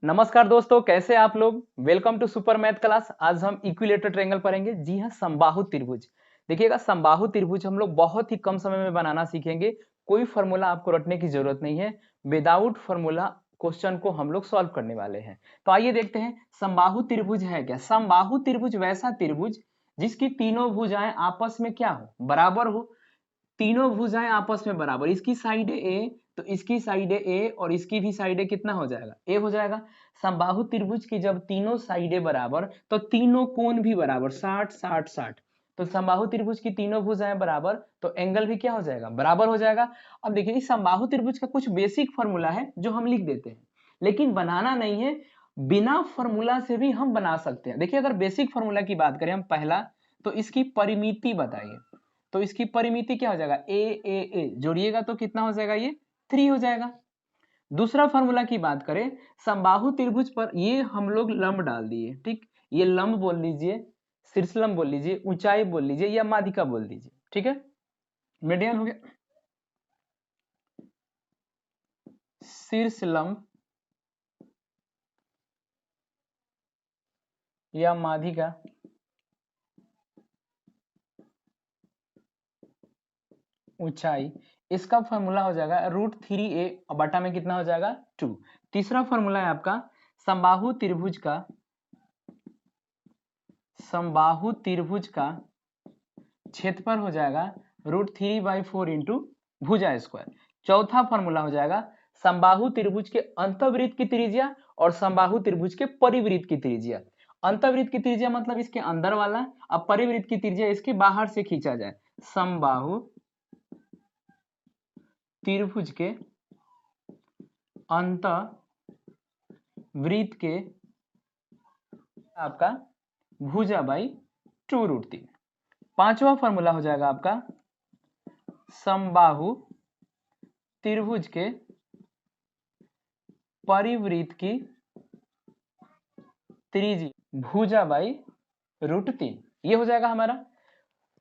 नमस्कार दोस्तों, कैसे आप लोग। Welcome to super math class. आज हम इक्विलेटर ट्रायंगल पढ़ेंगे। जी हाँ, समबाहु त्रिभुज। देखिएगा, समबाहु त्रिभुज हम लोग बहुत ही कम समय में बनाना सीखेंगे। कोई फॉर्मूला आपको रटने की जरूरत नहीं है। विदाउट फॉर्मूला क्वेश्चन को हम लोग सॉल्व करने वाले हैं। तो आइए देखते हैं समबाहु त्रिभुज है क्या। समबाहु त्रिभुज वैसा त्रिभुज जिसकी तीनों भुजाएं आपस में क्या हो, बराबर हो। तीनों भुजाएं आपस में बराबर, इसकी साइड ए तो इसकी साइड ए और इसकी भी साइड ए कितना हो जाएगा, ए हो जाएगा। समबाहु त्रिभुज की जब तीनों साइडें बराबर तो तीनों कोण भी बराबर, 60 60 60। तो समबाहु त्रिभुज की तीनों भुजाएं बराबर तो एंगल भी क्या हो जाएगा, बराबर हो जाएगा। अब देखिए, इस समबाहु त्रिभुज का कुछ बेसिक फॉर्मूला है जो हम लिख देते हैं, लेकिन बनाना नहीं है। बिना फॉर्मूला से भी हम बना सकते हैं। देखिए, अगर बेसिक फॉर्मूला की बात करें हम पहला, तो इसकी परिमिति बताइए। तो इसकी परिमिति क्या हो जाएगा, ए जोड़िएगा तो कितना हो जाएगा, ये 3 हो जाएगा। दूसरा फॉर्मूला की बात करें, समबाहु त्रिभुज पर ये हम लोग लंब डाल दिए, ठीक। ये लंब बोल लीजिए, शीर्ष लंब बोल लीजिए, ऊंचाई बोल लीजिए या माध्यिका बोल दीजिए, ठीक है। मीडियन हो गया, शीर्ष लंब या माध्यिका, ऊंचाई। इसका फॉर्मूला हो जाएगा √3a बटा में कितना हो जाएगा, 2। तीसरा फॉर्मूला है आपका समबाहु त्रिभुज का, समबाहु त्रिभुज का क्षेत्रफल हो जाएगा √3/4 इंटू भुजा स्क्वायर। चौथा फॉर्मूला हो जाएगा समबाहु त्रिभुज के अंतःवृत्त की त्रिज्या और समबाहु त्रिभुज के परिवृत्त की त्रिज्या। अंतःवृत्त की त्रिज्या मतलब इसके अंदर वाला, अब परिवृत्त की त्रिज्या इसके बाहर से खींचा जाए। समबाहु त्रिभुज के अंतःवृत्त के आपका भुजा बाई 2√3। पांचवा फॉर्मूला हो जाएगा आपका समबाहु त्रिभुज के परिवृत्त की त्रिज्या भुजा बाई √3। ये हो जाएगा हमारा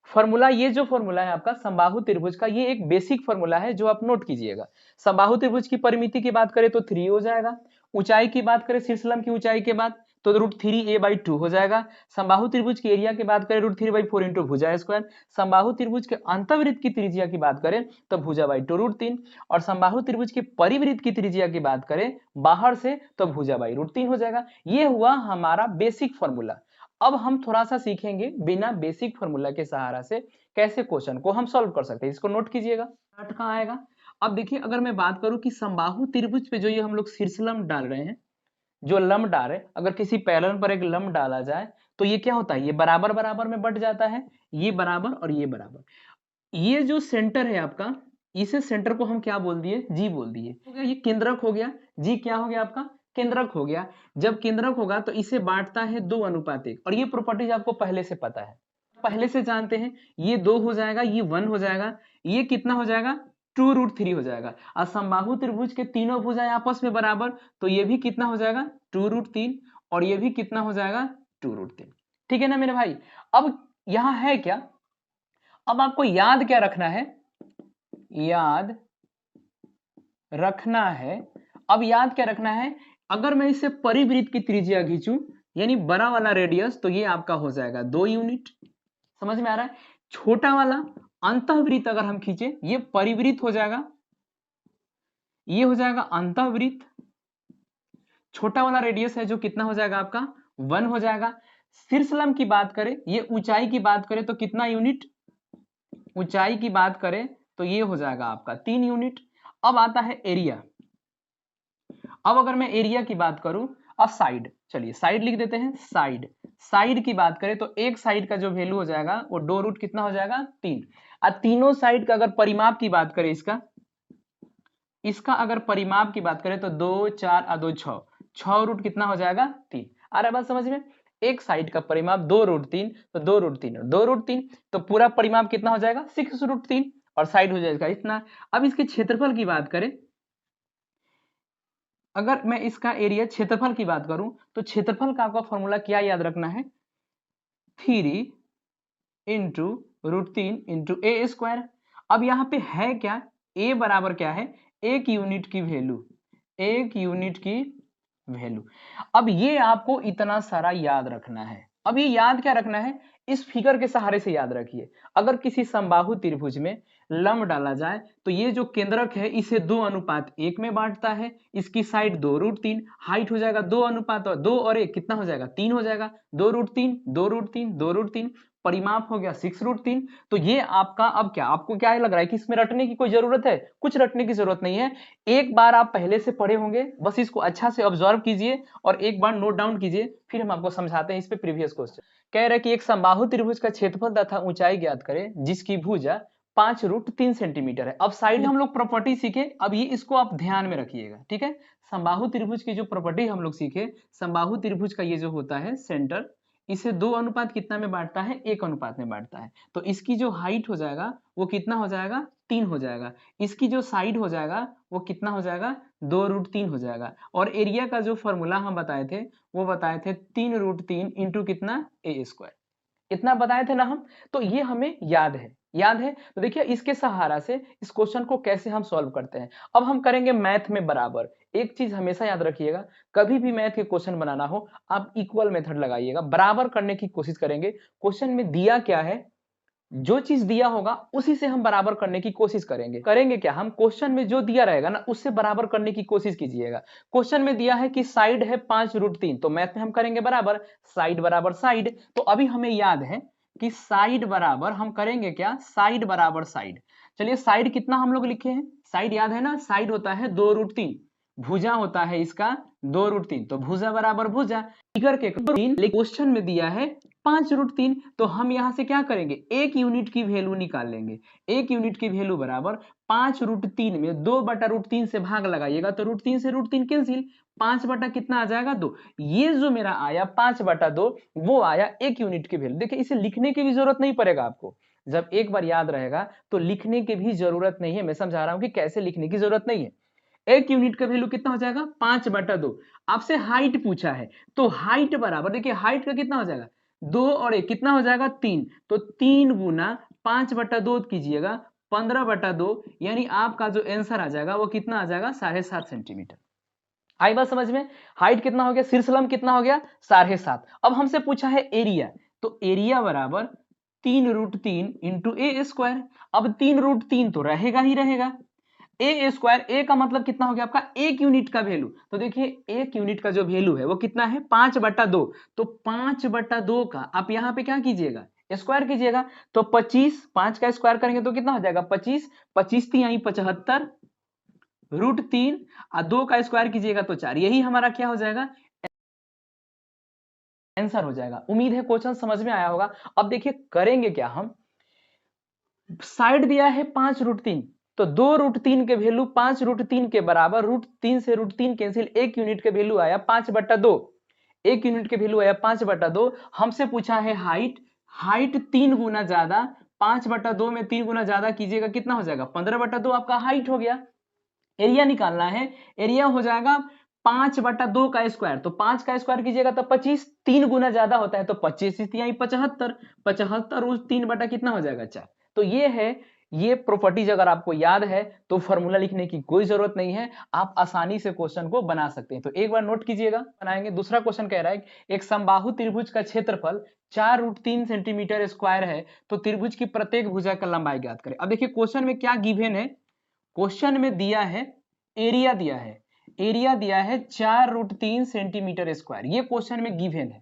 फॉर्मूला। ये जो फॉर्मूला है आपका समबाहु त्रिभुज का, ये एक बेसिक फॉर्मूला है जो आप नोट कीजिएगा। समबाहु त्रिभुज की परिमिति की बात करें तो 3 हो जाएगा। ऊंचाई की बात करें शीर्ष लंब की ऊंचाई के बाद तो √3a/2 हो जाएगा। समबाहु त्रिभुज की एरिया की बात करें √3/4 इंटू भुजा स्क्वायर। समबाहु त्रिभुज के अंतःवृत्त की त्रिज्या की बात करें तो भुजा बाई 2√3। और समबाहु त्रिभुज के परिवृत्त की त्रिज्या की बात करें बाहर से तो भुजा बाई √3 हो जाएगा। ये हुआ हमारा बेसिक फॉर्मूला। अब हम थोड़ा सा सीखेंगे बिना बेसिक फॉर्मूला के सहारा से कैसे क्वेश्चन को हम सॉल्व कर सकते हैं। इसको नोट कीजिएगा, कहाँ आएगा। अब देखिए, अगर मैं बात करूं कि समबाहु त्रिभुज पे जो ये हम लोग शीर्ष लंब डाल रहे हैं, जो लंब डाल रहे, अगर किसी पैरेलल पर एक लंब डाला जाए तो ये क्या होता है, ये बराबर बराबर में बट जाता है, ये बराबर और ये बराबर। ये जो सेंटर है आपका, इसे सेंटर को हम क्या बोल दिए, जी बोल दिए। हो गया, ये केंद्रक हो गया। जी क्या हो गया आपका, केंद्रक हो गया। जब केंद्रक होगा तो इसे बांटता है 2:1 और ये प्रॉपर्टीज आपको पहले से पता है, पहले से जानते हैं। ये 2 हो जाएगा, ये 1 हो जाएगा, ये कितना हो जाएगा, 2√3 हो जाएगा। और समबाहु त्रिभुज के तीनों भुजाएं आपस में बराबर तो ये भी कितना हो जाएगा, 2√3 और ये भी कितना हो जाएगा, 2√3। ठीक है ना मेरे भाई। अब यहां है क्या, अब आपको याद क्या रखना है, याद रखना है। अब याद क्या रखना है, अगर मैं इसे परिवृत्त की त्रिज्या खींचूं यानी बड़ा वाला रेडियस तो ये आपका हो जाएगा 2 यूनिट। समझ में आ रहा है। छोटा वाला अंतःवृत्त अगर हम खींचे, ये परिवृत्त हो जाएगा, ये हो जाएगा अंतःवृत्त। छोटा वाला रेडियस है जो कितना हो जाएगा आपका, 1 हो जाएगा। शीर्ष लंब की बात करें, ये ऊंचाई की बात करें तो कितना यूनिट, ऊंचाई की बात करें तो ये हो जाएगा आपका 3 यूनिट। अब आता है एरिया। अब अगर मैं एरिया की बात करूं, अब साइड, चलिए साइड लिख देते हैं। साइड, साइड की बात करें तो एक साइड का जो वैल्यू हो जाएगा वो 2 कितना हो जाएगा, 3। और तीनों साइड का अगर परिमाप की बात करें, इसका इसका अगर परिमाप की बात करें तो 2 4 और 2 6, 6 कितना हो जाएगा, 3। आ रहा है बात समझ में। एक साइड का परिमाप 2√3 तो 2√3 और 2√3 तो पूरा परिमाप कितना हो जाएगा, 6√3 और साइड हो जाएगा इतना। अब इसके क्षेत्रफल की बात करें, अगर मैं इसका एरिया क्षेत्रफल की बात करूं तो क्षेत्रफल का आपका फॉर्मूला क्या याद रखना है, 3 इंटू √3 इंटू ए स्क्वायर। अब यहाँ पे है क्या, ए बराबर क्या है, एक यूनिट की वैल्यू, एक यूनिट की वैल्यू। अब ये आपको इतना सारा याद रखना है। अब ये याद क्या रखना है, इस फिगर के सहारे से याद रखिए। अगर किसी समबाहु त्रिभुज में लंब डाला जाए तो ये जो केंद्रक है इसे 2:1 में बांटता है, इसकी साइड 2√3, हाइट हो जाएगा 2:2 और 1 कितना हो जाएगा 3 हो जाएगा, 2√3 2√3 2√3, परिमाप हो गया 6√3। तो ये आपका, अब क्या आपको क्या लग रहा है कि इसमें रटने की कोई जरूरत है, कुछ रटने की जरूरत नहीं है। एक बार आप पहले से पढ़े होंगे, बस इसको अच्छा से ऑब्जर्व कीजिए और एक बार नोट डाउन कीजिए, फिर हम आपको समझाते हैं इस पे प्रीवियस क्वेश्चन। कह रहे कि एक समबाहु त्रिभुज का क्षेत्रफल तथा ऊंचाई ज्ञात करें जिसकी भुजा 5√3 सेंटीमीटर है। अब साइड हम लोग प्रॉपर्टी सीखे, अब ये इसको आप ध्यान में रखिएगा, ठीक है। समबाहु त्रिभुज की जो प्रॉपर्टी हम लोग सीखे, समबाहु त्रिभुज का ये जो होता है सेंटर, इसे 2 अनुपात कितना में बांटता है, 1 अनुपात में बांटता है। तो इसकी जो हाइट हो जाएगा वो कितना हो जाएगा, 3 हो जाएगा। इसकी जो साइड हो जाएगा वो कितना हो जाएगा, 2√3 हो जाएगा। और एरिया का जो फॉर्मूला हम बताए थे वो बताए थे 3√3 इंटू कितना, a²। इतना बताए थे ना हम, तो ये हमें याद है, याद है। तो देखिए इसके सहारा से इस क्वेश्चन को कैसे हम सॉल्व करते हैं। अब हम करेंगे मैथ में बराबर। एक चीज हमेशा याद रखिएगा, कभी भी मैथ के क्वेश्चन बनाना हो आप इक्वल मेथड लगाइएगा, बराबर करने की कोशिश करेंगे। क्वेश्चन में दिया क्या है, जो चीज दिया होगा उसी से हम बराबर करने की कोशिश करेंगे। करेंगे क्या, हम क्वेश्चन में जो दिया रहेगा ना उससे बराबर करने की कोशिश कीजिएगा। क्वेश्चन में दिया है कि साइड है 5√3, तो मैथ में हम करेंगे बराबर साइड बराबर साइड। तो अभी हमें याद है कि साइड बराबर हम करेंगे क्या, साइड बराबर साइड। चलिए साइड कितना हम लोग लिखे हैं, साइड याद है ना, साइड होता है 2√3, भुजा होता है इसका 2√3, तो भुजा बराबर भुजा। फिगर के क्वेश्चन में दिया है 5√3, तो हम यहां से क्या करेंगे, एक यूनिट की वैल्यू निकाल लेंगे। एक यूनिट की वैल्यू बराबर 5√3 में 2/√3 से भाग लगाइएगा तो √3 से √3 कैंसिल, 5 बटा कितना आ जाएगा 2। ये जो मेरा आया 5/2 वो आया एक यूनिट की वैल्यू। देखिए इसे लिखने की भी जरूरत नहीं पड़ेगा आपको, जब एक बार याद रहेगा तो लिखने की भी जरूरत नहीं है। मैं समझा रहा हूं कि कैसे लिखने की जरूरत नहीं है। एक यूनिट का वैल्यू कितना हो जाएगा 5/2। आपसे हाइट पूछा है तो हाइट बराबर, देखिए हाइट का कितना हो जाएगा 2 और 1 कितना हो जाएगा 3, तो 3 गुना 5/2 कीजिएगा 15/2, यानी आपका जो आंसर आ जाएगा वो कितना आ जाएगा 7.5 सेंटीमीटर। आई बात समझ में। हाइट कितना हो गया, शीर्षलंब कितना हो गया 7.5। अब हमसे पूछा है एरिया, तो एरिया बराबर 3√3 इंटू a²। अब 3√3 तो रहेगा ही रहेगा, a², ए का मतलब कितना हो गया आपका एक यूनिट का वैल्यू। तो देखिए एक यूनिट का जो वैल्यू है वो कितना है 5/2, तो 5/2 का आप यहाँ पे क्या कीजिएगा, स्क्वायर कीजिएगा। तो 25, 5 का स्क्वायर करेंगे तो कितना हो जाएगा 25, 25 3 आई 75 √3, और 2 का स्क्वायर कीजिएगा तो 4। यही हमारा क्या हो जाएगा, आंसर हो जाएगा। उम्मीद है क्वेश्चन समझ में आया होगा। अब देखिए करेंगे क्या, हम साइड दिया है 5√3, तो 2√3 के वैल्यू 5√3 के बराबर, √3 से √3 कैंसिल, एक यूनिट के वैल्यू आया 5/2, एक यूनिट के वैल्यू आया 5/2। हमसे पूछा है हाइट, हाइट 3 गुना ज्यादा, 5/2 में 3 गुना ज्यादा कीजिएगा कितना हो जाएगा 15/2 आपका हाइट हो गया। एरिया निकालना है, एरिया हो जाएगा 5/2 का स्क्वायर, तो 5 का स्क्वायर कीजिएगा तो 25, 3 गुना ज्यादा होता है तो 25 75, 75 उस 3 बटा कितना हो जाएगा 4। तो ये है, ये प्रॉपर्टीज अगर आपको याद है तो फॉर्मूला लिखने की कोई जरूरत नहीं है, आप आसानी से क्वेश्चन को बना सकते हैं। तो एक बार नोट कीजिएगा, बनाएंगे। दूसरा क्वेश्चन कह रहा है एक समबाहु त्रिभुज का क्षेत्रफल 4√3 सेंटीमीटर स्क्वायर है, तो त्रिभुज की प्रत्येक भुजा का लंबाई ज्ञात करें। अब देखिए क्वेश्चन में क्या गिवन है, क्वेश्चन में दिया है एरिया, दिया है एरिया दिया है 4√3 सेंटीमीटर स्क्वायर, ये क्वेश्चन में गिवन है।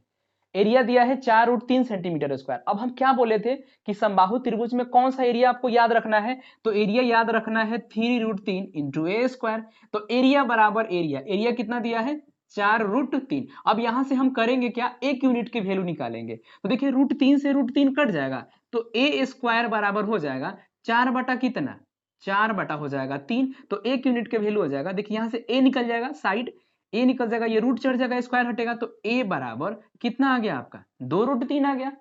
एरिया दिया है 4√3 सेंटीमीटर स्क्वायर। अब हम क्या बोले थे कि समबाहु त्रिभुज में कौन सा एरिया आपको याद रखना है, तो एरिया याद रखना है 3√3 इंटू a²। तो एरिया बराबर एरिया, एरिया कितना दिया है 4√3। अब यहां से हम करेंगे क्या, एक यूनिट की वैल्यू निकालेंगे। तो देखिए √3 से √3 कट जाएगा, तो a² बराबर हो जाएगा 4 बटा कितना, 4 बटा हो जाएगा 3, तो एक यूनिट के वैल्यू हो जाएगा। देखिए यहां से a निकल जाएगा, साइड ए निकल जाएगा, ये रूट चढ़ जाएगा, स्क्वायर हटेगा, तो a बराबर कितना आ गया आपका 2√3 आ गया।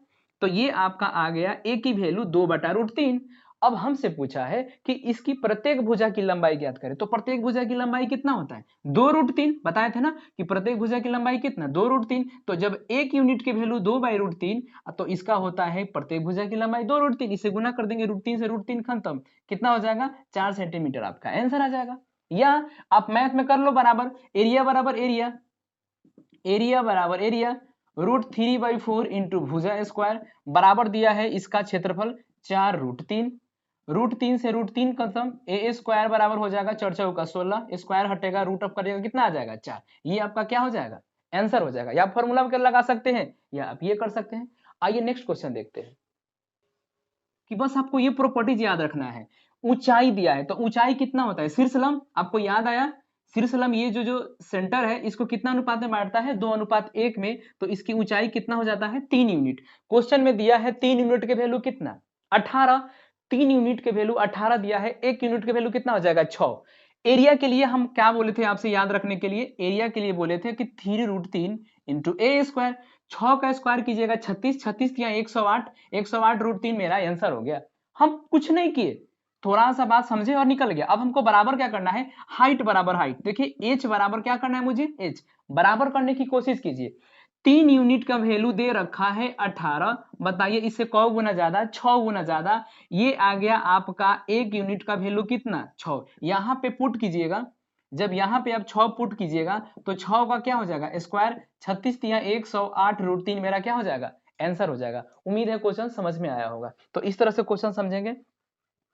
तो ये आपका आ गया a की वैल्यू 2/√3। अब हमसे पूछा है कि इसकी प्रत्येक भुजा की लंबाई ज्ञात करें, तो प्रत्येक भुजा की लंबाई कितना होता है 2√3, बताए थे ना कि प्रत्येक भुजा की लंबाई कितना 2√3। तो जब एक यूनिट की वैल्यू 2/√3, तो इसका होता है प्रत्येक भुजा की लंबाई 2√3, इसे गुना कर देंगे, √3 से √3 खत्म, कितना हो जाएगा 4 सेंटीमीटर, आपका आंसर आ जाएगा। या आप मैथ में कर लो बराबर, एरिया बराबर एरिया, एरिया बराबर एरिया √3/4 इंटू भुजा स्क्वायर बराबर दिया है इसका क्षेत्रफल 4√3। √3 से √3 खत्म, ए स्क्वायर बराबर हो जाएगा 4 चौका 16, स्क्वायर हटेगा रूट ऑफ करिएगा कितना आ जाएगा 4। ये आपका क्या हो जाएगा आंसर हो जाएगा। या आप फॉर्मूला में लगा सकते हैं या आप ये कर सकते हैं। आइए नेक्स्ट क्वेश्चन देखते हैं कि बस आपको ये प्रॉपर्टीज याद रखना है। ऊंचाई दिया है तो ऊंचाई कितना होता है शीर्षलंब, आपको याद आया शीर्षलंब ये जो सेंटर है इसको कितना अनुपात में बांटता है 2:1 में, तो इसकी ऊंचाई कितना हो जाता है 3 यूनिट। क्वेश्चन में दिया है 3 यूनिट के वैल्यू कितना 18, 3 यूनिट के वैल्यू 18 दिया है, 1 यूनिट के वैल्यू कितना हो जाएगा 6। एरिया के लिए हम क्या बोले थे आपसे याद रखने के लिए, एरिया के लिए बोले थे कि 3√3 इंटू ए स्क्वायर, 6 का स्क्वायर कीजिएगा 36, 36 या 108, 108√3 मेरा आंसर हो गया। हम कुछ नहीं किए, थोड़ा सा बात समझे और निकल गया। अब हमको बराबर क्या करना है, हाइट बराबर हाइट। देखिए एच बराबर क्या करना है मुझे, एच बराबर करने की कोशिश कीजिए। 3 यूनिट का वैल्यू दे रखा है 18, बताइए इससे कौ गुना ज्यादा 6 गुना ज्यादा, ये आ गया आपका 1 यूनिट का वैल्यू कितना 6। यहाँ पे पुट कीजिएगा, जब यहाँ पे आप 6 पुट कीजिएगा तो 6 का क्या हो जाएगा स्क्वायर, 36 या 108√3 मेरा क्या हो जाएगा आंसर हो जाएगा। उम्मीद है क्वेश्चन समझ में आया होगा। तो इस तरह से क्वेश्चन समझेंगे,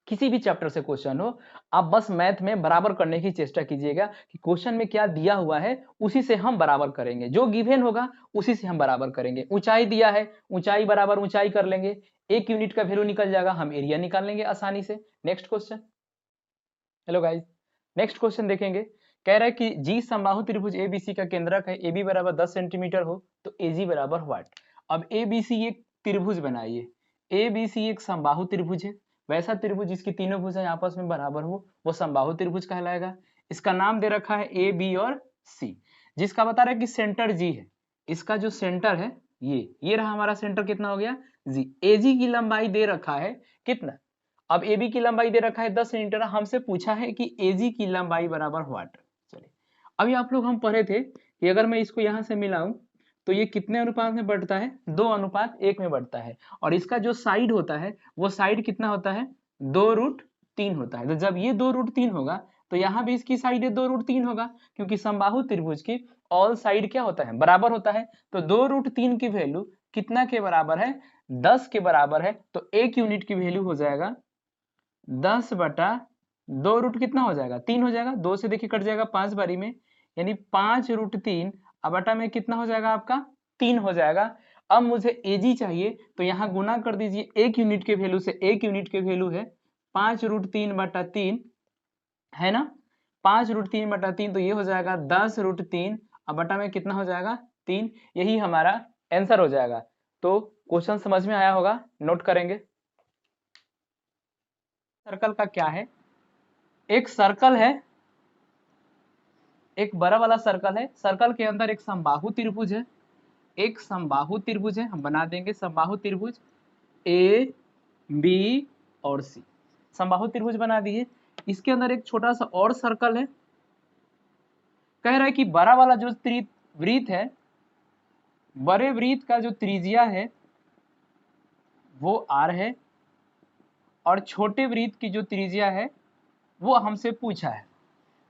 किसी भी चैप्टर से क्वेश्चन हो आप बस मैथ में बराबर करने की चेष्टा कीजिएगा कि क्वेश्चन में क्या दिया हुआ है उसी से हम बराबर करेंगे, जो गिवन होगा उसी से हम बराबर करेंगे। ऊंचाई दिया है ऊंचाई बराबर ऊंचाई कर लेंगे, 1 यूनिट का वैल्यू निकल जाएगा, हम एरिया निकाल लेंगे आसानी से। Next question, hello guys next question देखेंगे। कह रहा है कि जी समबाहु त्रिभुज एबीसी का केंद्रक है, AB बराबर 10 सेंटीमीटर हो तो AG बराबर व्हाट। अब ABC एक त्रिभुज बनाइए, ABC एक समबाहु त्रिभुज है, वैसा त्रिभुज जिसकी तीनों भुजाएं आपस में बराबर हो वो समबाहु त्रिभुज कहलाएगा। इसका नाम दे रखा है A B और C, जिसका बता रहा है कि सेंटर G है, इसका जो सेंटर है ये रहा हमारा सेंटर कितना हो गया G। AG की लंबाई दे रखा है कितना, अब AB की लंबाई दे रखा है 10 सेंटीमीटर, हमसे पूछा है कि AG की लंबाई बराबर व्हाट। चलिए अभी आप लोग हम पढ़े थे कि अगर मैं इसको यहाँ से मिलाऊं तो ये कितने अनुपात में बढ़ता है 2:1 में बढ़ता है, और इसका जो साइड होता है वो साइड कितना होता है 2√3 होता है। तो जब ये 2√3 होगा तो यहाँ भी इसकी साइड 2√3 होगा, क्योंकि समबाहु त्रिभुज की ऑल साइड क्या होता है बराबर होता है। तो 2√3 की वैल्यू कितना के बराबर है 10 के बराबर है, तो 1 यूनिट की वैल्यू हो जाएगा 10/2 रूट कितना हो जाएगा 3 हो जाएगा, 2 से देखिए कट जाएगा 5 बारी में, यानी 5√3 अब बटा में कितना हो जाएगा आपका 3 हो जाएगा। अब मुझे एजी चाहिए तो यहाँ गुना कर दीजिए 1 यूनिट के वैल्यू से, 1 यूनिट के वैल्यू है 5√3/3 है ना, 5√3/3 तो ये हो जाएगा 10√3 अब बटा में कितना हो जाएगा 3, यही हमारा आंसर हो जाएगा। तो क्वेश्चन समझ में आया होगा, नोट करेंगे। सर्कल का क्या है, एक सर्कल है, एक बड़ा वाला सर्कल है, सर्कल के अंदर एक समबाहु त्रिभुज है, एक समबाहु त्रिभुज है, हम बना देंगे समबाहु त्रिभुज ए बी और सी, समबाहु त्रिभुज बना दिए। इसके अंदर एक छोटा सा और सर्कल है, कह रहा है कि बड़ा वाला जो वृत्त है, बड़े वृत्त का जो त्रिज्या है वो r है, और छोटे वृत्त की जो त्रिज्या है वो हमसे पूछा है।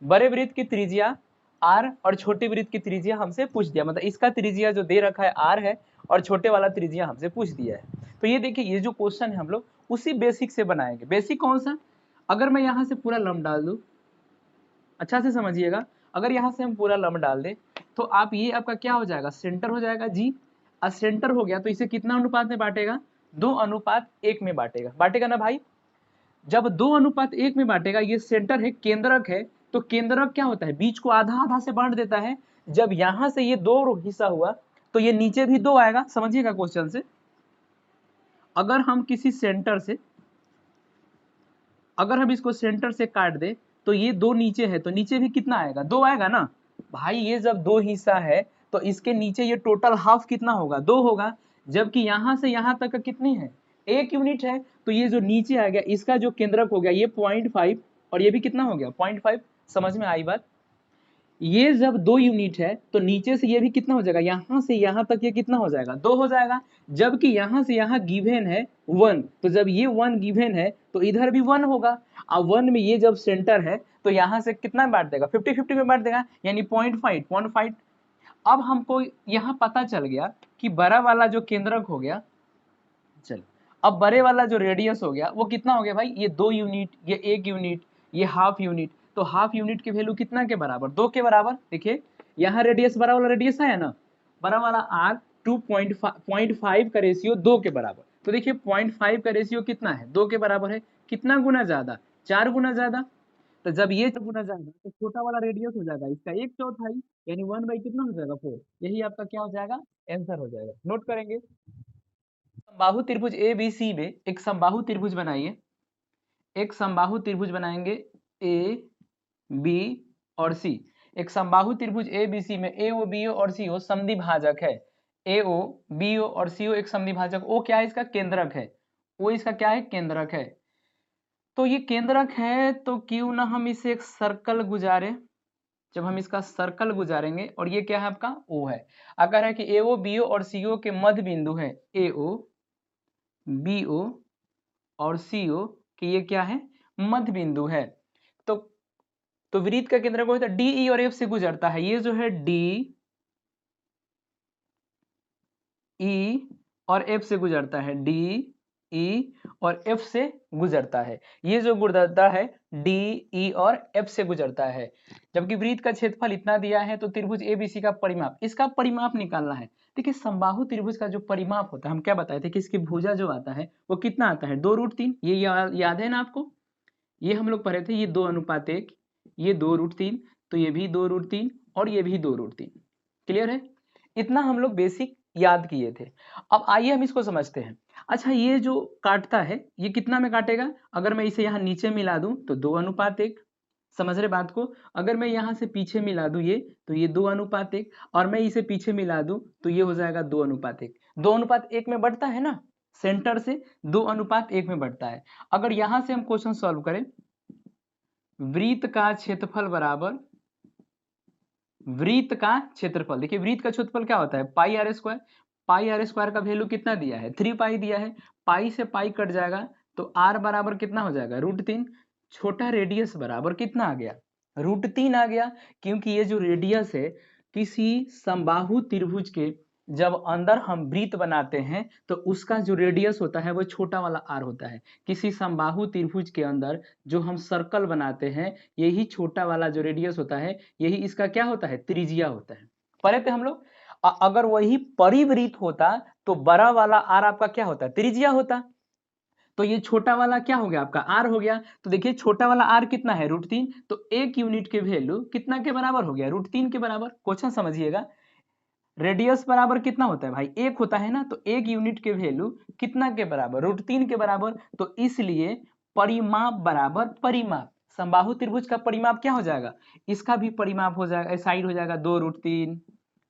बड़े वृत्त की त्रिज्या r और छोटे वृत्त की त्रिज्या हमसे पूछ दिया, मतलब इसका त्रिज्या जो दे रखा है r है और छोटे वाला त्रिज्या हमसे पूछ दिया है। तो ये देखिए ये जो क्वेश्चन है हम लोग उसी बेसिक से बनाएंगे। बेसिक कौन सा, अगर मैं यहाँ से पूरा लंब डाल दूं, अच्छा से समझिएगा, अगर यहाँ से हम पूरा लंब डाल दें तो आप ये आपका क्या हो जाएगा सेंटर हो जाएगा जी, और सेंटर हो गया तो इसे कितना अनुपात में बांटेगा 2:1 में बांटेगा ना भाई। जब 2:1 में बांटेगा, ये सेंटर है केंद्रक है, तो केंद्रक क्या होता है बीच को आधा आधा से बांट देता है। जब यहां से ये 2 हिस्सा हुआ तो ये नीचे भी 2 आएगा, समझिएगा क्वेश्चन से। अगर हम किसी सेंटर से, अगर हम इसको सेंटर से काट दे तो ये 2 नीचे है तो नीचे भी कितना आएगा 2 आएगा ना भाई। ये जब 2 हिस्सा है तो इसके नीचे ये टोटल हाफ कितना होगा 2 होगा, जबकि यहां से यहां तक का कितनी है 1 यूनिट है, तो ये जो नीचे आ गया इसका जो केंद्रक हो गया ये 0.5 और ये भी कितना हो गया 0.5। समझ में आई बात। ये जब 2 यूनिट है तो नीचे से ये भी कितना हो जाएगा, यहां से यहां तक ये कितना हो जाएगा 2 हो जाएगा, जबकि यहां से यहां गिवन है 1, तो जब ये 1 गिवन है तो इधर भी 1 होगा। अब 1 में ये जब सेंटर है तो यहां से कितना बांट देगा 50-50 में बांट देगा, यानी 0.5 अब हमको यहाँ पता चल गया कि बड़ा वाला जो केंद्रक हो गया, चल अब बड़े वाला जो रेडियस हो गया वो कितना हो गया भाई, ये 2 यूनिट, ये 1 यूनिट, ये हाफ यूनिट, तो हाफ यूनिट की वैल्यू कितना के बराबर, 2 के बराबर। देखिए यहाँ रेडियस, बड़ा वाला रेडियस है ना, बड़ा वाला आर 2.5 का रेशियो 2 के बराबर, तो देखिए 0.5 का रेशियो कितना है, 2 के बराबर है, कितना गुना ज्यादा, 4 गुना ज्यादा। तो जब ये 4 गुना ज्यादा तो छोटा वाला रेडियस हो जाएगा इसका 1/4, यानी 1 कितना हो जाएगा 4, यही आपका क्या हो जाएगा, आंसर हो जाएगा। नोट करेंगे, समबाहु त्रिभुज ए बी सी में एक समबाहु त्रिभुज बनाइए, एक समबाहु त्रिभुज बनाएंगे ए बी और सी। एक समबाहु त्रिभुज ए बी सी में ए ओ बी ओ और सी ओ समद्वि भाजक है, ए ओ बी ओ और सी ओ एक समद्वि भाजक, ओ क्या है इसका केंद्रक है, ओ इसका क्या है केंद्रक है। तो ये केंद्रक है तो क्यों ना हम इसे एक सर्कल गुजारे, जब हम इसका सर्कल गुजारेंगे, और ये क्या है आपका ओ है, अगर है कि ए ओ बी ओ और सी ओ के मध्य बिंदु है ए ओ बी ओ और सी ओ कि ये क्या है मध्य बिंदु है, तो वृत्त का केंद्र होता है डी ई और एफ से गुजरता है, ये जो है डी ई और एफ से गुजरता है, डी ई और एफ से गुजरता है, ये जो गुजरता है डी ई और एफ से गुजरता है। जबकि वृत्त का क्षेत्रफल इतना दिया है तो त्रिभुज एबीसी का परिमाप, इसका परिमाप निकालना है। देखिए समबाहु त्रिभुज का जो परिमाप होता है, हम क्या बताए थे कि इसकी भुजा जो आता है वो कितना आता है 2√3, ये याद है ना आपको, ये हम लोग पढ़े थे, ये 2:1, ये 2√3, तो ये भी 2√3 और ये भी 2√3, क्लियर है, इतना हम लोग बेसिक याद किए थे। अब आइए हम इसको समझते हैं। अच्छा ये जो काटता है ये कितना में काटेगा, अगर मैं इसे यहाँ नीचे मिला दूं तो 2:1, समझ रहे बात को, अगर मैं यहाँ से पीछे मिला दूं ये तो ये 2:1, और मैं इसे पीछे मिला दूं तो ये हो जाएगा 2:1, 2:1 में बढ़ता है ना, सेंटर से 2:1 में बढ़ता है। अगर यहाँ से हम क्वेश्चन सॉल्व करें, वृत्त का क्षेत्रफल बराबर वृत्त का क्षेत्रफल, देखिए वृत्त का क्षेत्रफल क्या होता है pi r square, pi r square का वैल्यू कितना दिया है 3 पाई दिया है, पाई से पाई कट जाएगा तो आर बराबर कितना हो जाएगा √3, छोटा रेडियस बराबर कितना आ गया √3 आ गया, क्योंकि ये जो रेडियस है किसी समबाहु त्रिभुज के जब अंदर हम वृत्त बनाते हैं तो उसका जो रेडियस होता है वो छोटा वाला आर होता है, किसी समबाहु त्रिभुज के अंदर जो हम सर्कल बनाते हैं यही छोटा वाला जो रेडियस होता है यही इसका क्या होता है त्रिज्या होता है। पढ़े थे हम लोग, अगर वही परिवृत्त होता तो बड़ा वाला आर आपका क्या होता त्रिज्या होता, तो ये छोटा वाला क्या हो गया आपका आर हो गया, तो देखिए छोटा वाला आर कितना है √3, तो 1 यूनिट के वैल्यू कितना के बराबर हो गया √3 के बराबर। क्वेश्चन समझिएगा, रेडियस बराबर कितना होता है भाई 1 होता है ना, तो 1 यूनिट के वैल्यू कितना के बराबर √3 के बराबर, तो इसलिए परिमाप बराबर परिमाप, समबाहु त्रिभुज का परिमाप क्या हो जाएगा, इसका भी परिमाप हो जाएगा, साइड हो जाएगा 2√3,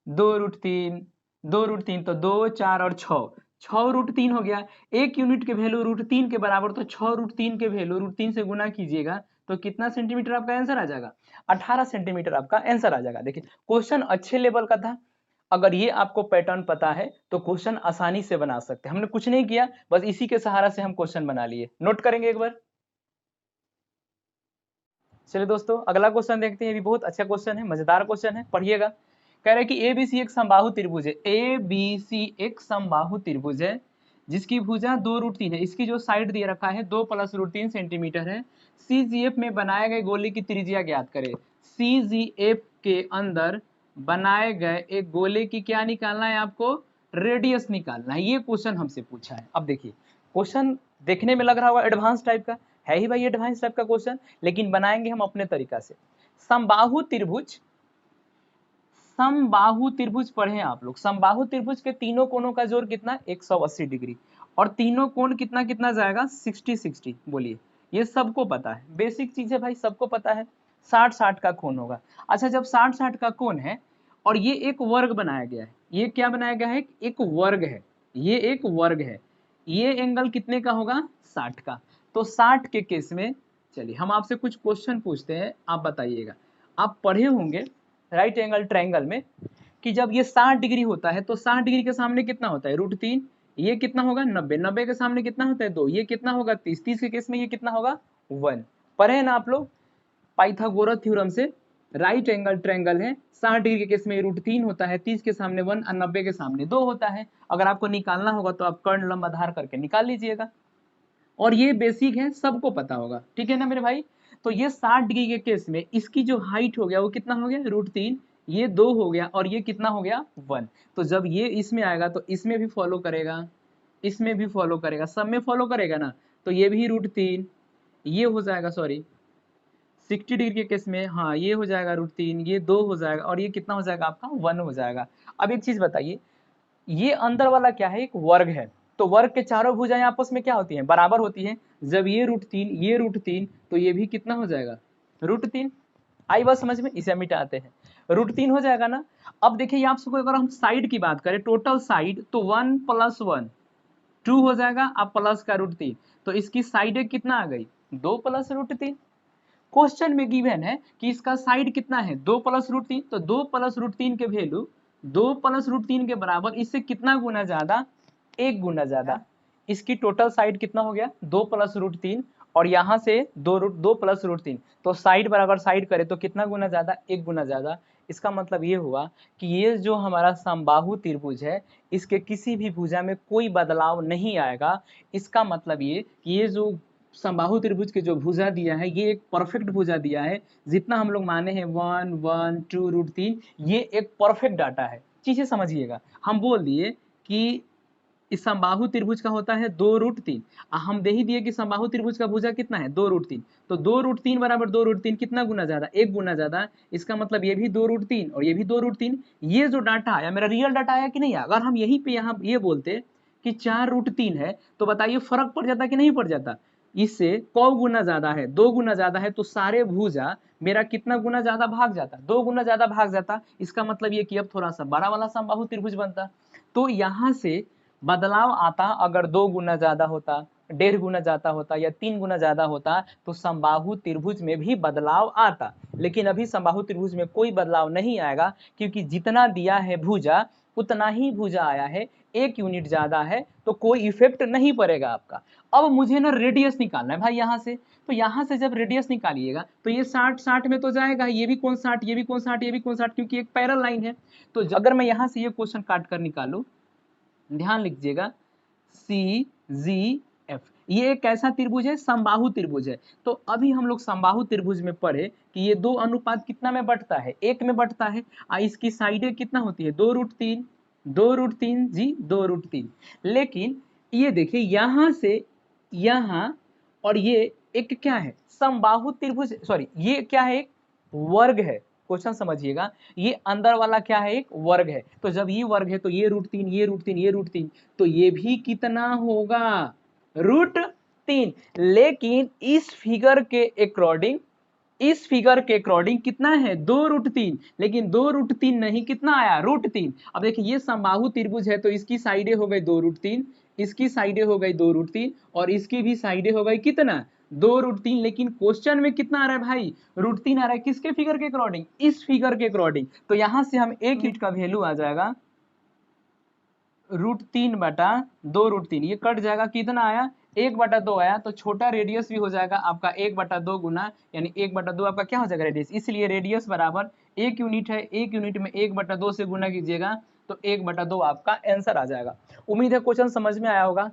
2√3, 2√3, तो 2, 4 और 6, 6√3 हो गया, 1 यूनिट के वैल्यू √3 के बराबर, तो 6√3 के वैल्यू √3 से गुना कीजिएगा तो कितना सेंटीमीटर आपका आंसर आ जाएगा 18 सेंटीमीटर आपका आंसर आ जाएगा। देखिए क्वेश्चन अच्छे लेवल का था, अगर ये आपको पैटर्न पता है तो क्वेश्चन आसानी से बना सकते हैं, हमने कुछ नहीं किया बस इसी के सहारा से हम क्वेश्चन बना लिए। नोट करेंगे एक बार, चलिए दोस्तों अगला क्वेश्चन देखते हैं, ये भी बहुत अच्छा क्वेश्चन है, मजेदार क्वेश्चन है, पढ़िएगा। कह रहे हैं कि एबीसी एक समबाहु त्रिभुज है, एबीसी एक समबाहु त्रिभुज है जिसकी भुजा 2√3 है, इसकी जो साइड दिए रखा है 2 + √3 सेंटीमीटर है, सीजीएफ में बनाए गए गोले की त्रिज्या ज्ञात करें। सीजीएफ के अंदर बनाए गए एक गोले की क्या निकालना है आपको रेडियस निकालना है, ये क्वेश्चन हमसे पूछा है। अब देखिए क्वेश्चन देखने में लग रहा होगा एडवांस टाइप का, है ही भाई एडवांस टाइप का क्वेश्चन, लेकिन बनाएंगे हम अपने तरीका से। समबाहु त्रिभुज, समबाहु त्रिभुज पढ़े आप लोग, समबाहु त्रिभुज के तीनों कोणों का जोड़ कितना 180 डिग्री, और तीनों कोण कितना कितना जाएगा 60 60, बोलिए ये सबको पता है, बेसिक चीज है भाई सबको पता है, 60 60 का कोण होगा। अच्छा जब 60 60 का कोण है और ये एक वर्ग बनाया गया है, ये क्या बनाया गया है एक वर्ग है, ये एक वर्ग है, ये एंगल कितने का होगा 60 का, तो 60 के केस में चलिए हम आपसे कुछ क्वेश्चन पूछते हैं, आप बताइएगा। आप पढ़े होंगे राइट एंगल ट्रायंगल में कि जब ये 60 डिग्री होता है तो 60 डिग्री के सामने कितना होता है √3, ये कितना होगा 90, 90 के सामने कितना होता है 2, ये कितना होगा 30, 30 के केस में ये कितना होगा 1। पढ़े ना आप लोग पाइथागोरस थ्योरम से, राइट एंगल ट्रायंगल है, 60 डिग्री के केस में √3 होता है, 30 के सामने 1 और 90 के सामने 2 होता है। अगर आपको निकालना होगा तो आप कर्ण लंब आधार करके निकाल लीजिएगा, और ये बेसिक है, सबको पता होगा, ठीक है ना मेरे भाई। तो ये 60 डिग्री के केस में इसकी जो हाइट हो गया वो कितना हो गया √3, ये 2 हो गया, और ये कितना हो गया 1। तो जब ये इसमें आएगा तो इसमें भी फॉलो करेगा, इसमें भी फॉलो करेगा, सब में फॉलो करेगा ना। तो ये भी √3, ये हो जाएगा, सॉरी 60 डिग्री के केस में, हाँ ये हो जाएगा √3, ये 2 हो जाएगा, और ये कितना हो जाएगा आपका 1 हो जाएगा। अब एक चीज बताइए, ये अंदर वाला क्या है, एक वर्ग है, तो वर्ग के चारों भुजाएं आपस में क्या होती हैं, बराबर होती हैं। जब ये √3, ये √3, तो ये भी कितना हो जाएगा √3। आई बात समझ में, इसे मिटाते हैं, √3 हो जाएगा ना। अब देखिए आप सबको, अगर हम साइड की बात करें, टोटल साइड, तो 1 + 1 2 हो जाएगा, अब प्लस का √3, तो इसकी साइड कितना आ गई 2 + √3। क्वेश्चन में गिवन है कि इसका साइड कितना है 2 + √3, तो 2 + √3 के वैल्यू 2 + √3 के बराबर, इससे कितना गुना ज्यादा, 1 गुना ज्यादा। इसकी टोटल साइड कितना हो गया 2 + √3, और यहाँ से 2 + √3, तो साइड बराबर साइड करे तो कितना गुना ज्यादा, 1 गुना ज्यादा। इसका मतलब ये हुआ कि ये जो हमारा समबाहु त्रिभुज है, इसके किसी भी भुजा में कोई बदलाव नहीं आएगा। इसका मतलब ये कि ये जो समबाहु त्रिभुज के जो भुजा दिया है, ये एक परफेक्ट भुजा दिया है। जितना हम लोग माने हैं 1 1 2 √3, ये एक परफेक्ट डाटा है। चीजें समझिएगा, हम बोल दिए कि इस समबाहु त्रिभुज का होता है 2 √3, हम दे ही दिए कि समबाहु त्रिभुज का भुजा कितना है 2 √3, तो 2 √3 बराबर 2 √3 कितना गुना ज्यादा, 1 गुना ज्यादा। इसका मतलब ये भी 2 √3 और ये भी 2 √3। ये जो डाटा आया मेरा रियल डाटा आया कि नहीं आया। अगर हम यहीं पे यहाँ ये बोलते कि 4 √3 है, तो बताइए फर्क पड़ जाता कि नहीं पड़ जाता। इससे कौ गुना ज्यादा है, 2 गुना ज्यादा है, तो सारे भुजा मेरा कितना गुना ज्यादा भाग जाता, 2 गुना ज्यादा भाग जाता। इसका मतलब ये कि अब थोड़ा सा बड़ा वाला समबाहु त्रिभुज बनता। तो यहाँ से बदलाव आता, अगर 2 गुना ज्यादा होता, 1.5 गुना ज्यादा होता, या 3 गुना ज्यादा होता, तो समबाहु त्रिभुज में भी बदलाव आता। लेकिन अभी समबाहु त्रिभुज में कोई बदलाव नहीं आएगा, क्योंकि जितना दिया है भुजा उतना ही भुजा आया है, 1 यूनिट ज्यादा है तो कोई इफेक्ट नहीं पड़ेगा आपका। अब मुझे ना रेडियस निकालना है भाई यहाँ से, तो यहाँ से जब रेडियस निकालिएगा तो ये 60 60 में तो जाएगा, ये भी कौन 60, ये भी कौन 60, ये भी कौन 60, क्योंकि एक पैरेलल लाइन है। तो अगर मैं यहाँ से ये क्वेश्चन काट कर निकालूं, ध्यान लीजिएगा, CGF, ये एक कैसा त्रिभुज है, समबाहु त्रिभुज है। तो अभी हम लोग समबाहु त्रिभुज में पढ़े कि ये 2 अनुपात कितना में बढ़ता है, 1 में बढ़ता है। इसकी साइडें कितना होती है 2 √3, 2 √3 जी 2 √3। लेकिन ये देखिए यहाँ से यहाँ, और ये एक क्या है समबाहु त्रिभुज, सॉरी ये क्या है, एक वर्ग है। क्वेश्चन समझिएगा, ये अंदर वाला क्या है, एक वर्ग है। तो जब ये वर्ग है तो ये √3, ये √3, ये √3, तो ये भी कितना होगा √3। लेकिन इस फिगर के अकॉर्डिंग, इस फिगर के अकॉर्डिंग कितना है 2 √3, लेकिन 2 √3 नहीं, कितना आया √3। अब देखिए ये समबाहु त्रिभुज है, तो इसकी साइडें हो गई 2 √3, इसकी साइडें हो गई 2 √3, और इसकी भी साइडें हो गई कितना 2 √3। लेकिन क्वेश्चन में कितना आ रहा है भाई √3 आ रहा है, किसके फिगर के अकॉर्डिंग, इस फिगर के अकॉर्डिंग। तो यहां से हम 1 यूनिट का वैल्यू आ जाएगा √3/2 √3, ये कट जाएगा, कितना आया 1/2 आया। तो छोटा रेडियस भी हो जाएगा आपका 1/2 गुना, यानी 1/2 आपका क्या हो जाएगा रेडियस। इसलिए रेडियस बराबर 1 यूनिट है, 1 यूनिट में 1/2 से गुना कीजिएगा तो 1/2 आपका आंसर आ जाएगा। उम्मीद है क्वेश्चन समझ में आया होगा।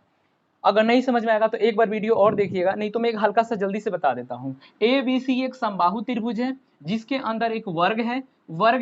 अगर नहीं समझ में आएगा तो एक बार वीडियो और देखिएगा, नहीं तो मैं एक हल्का सा जल्दी से बता देता हूँ। ABC एक समबाहु त्रिभुज है जिसके अंदर एक वर्ग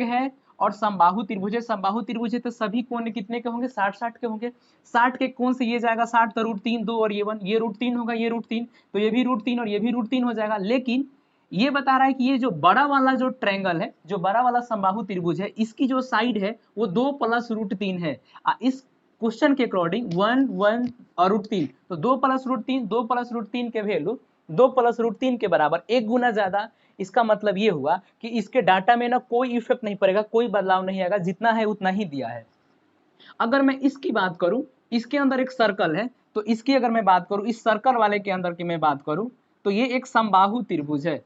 है और समबाहु त्रिभुज है। समबाहु त्रिभुज है तो सभी कोण कितने के होंगे 60 60 के होंगे। 60 के कोण से ये जाएगा 60, तो √3 2 और ये 1, ये √3 होगा, ये √3, तो ये भी √3 और ये भी √3 हो जाएगा। लेकिन ये बता रहा है कि ये जो बड़ा वाला जो ट्रायंगल है, जो बड़ा वाला समबाहु त्रिभुज है, इसकी जो साइड है वो 2 + √3 है। इस क्वेश्चन के अकॉर्डिंग 1 1 और √3, तो 2 + √3, 2 + √3 के वैल्यू 2 + √3 के बराबर 1 गुना ज्यादा। इसका मतलब ये हुआ कि इसके डाटा में ना कोई इफेक्ट नहीं पड़ेगा, कोई बदलाव नहीं आएगा, जितना है उतना ही दिया है। अगर मैं इसकी बात करूं, इसके अंदर एक सर्कल है, तो इसकी अगर मैं बात करूं, इस सर्कल वाले के अंदर की मैं बात करूं, तो ये एक समबाहु त्रिभुज है।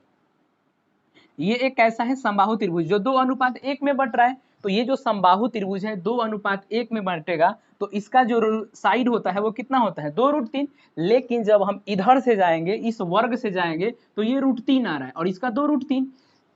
ये एक कैसा है समबाहु त्रिभुज जो 2:1 में बट रहा है। तो ये जो समबाहु त्रिभुज है 2:1 में बांटेगा, तो इसका जो साइड होता है वो कितना होता है 2 √3। लेकिन जब हम इधर से जाएंगे, इस वर्ग से जाएंगे, तो ये √3 आ रहा है और इसका 2 √3।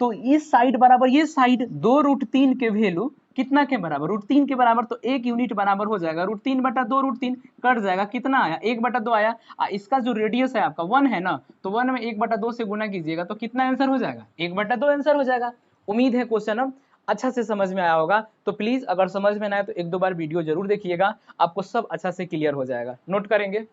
तो इस साइड बराबर ये साइड 2√3 के वैल्यू कितना के बराबर, √3 के बराबर, तो 1 यूनिट बराबर हो जाएगा √3 बटा 2, √3 कट जाएगा, कितना आया 1/2 आया। इसका जो रेडियस है आपका 1 है ना, तो 1 में 1/2 से गुना कीजिएगा तो कितना आंसर हो जाएगा, 1/2 आंसर हो जाएगा। उम्मीद है क्वेश्चन अब अच्छा से समझ में आया होगा। तो प्लीज अगर समझ में ना आए तो 1-2 बार वीडियो जरूर देखिएगा, आपको सब अच्छा से क्लियर हो जाएगा। नोट करेंगे।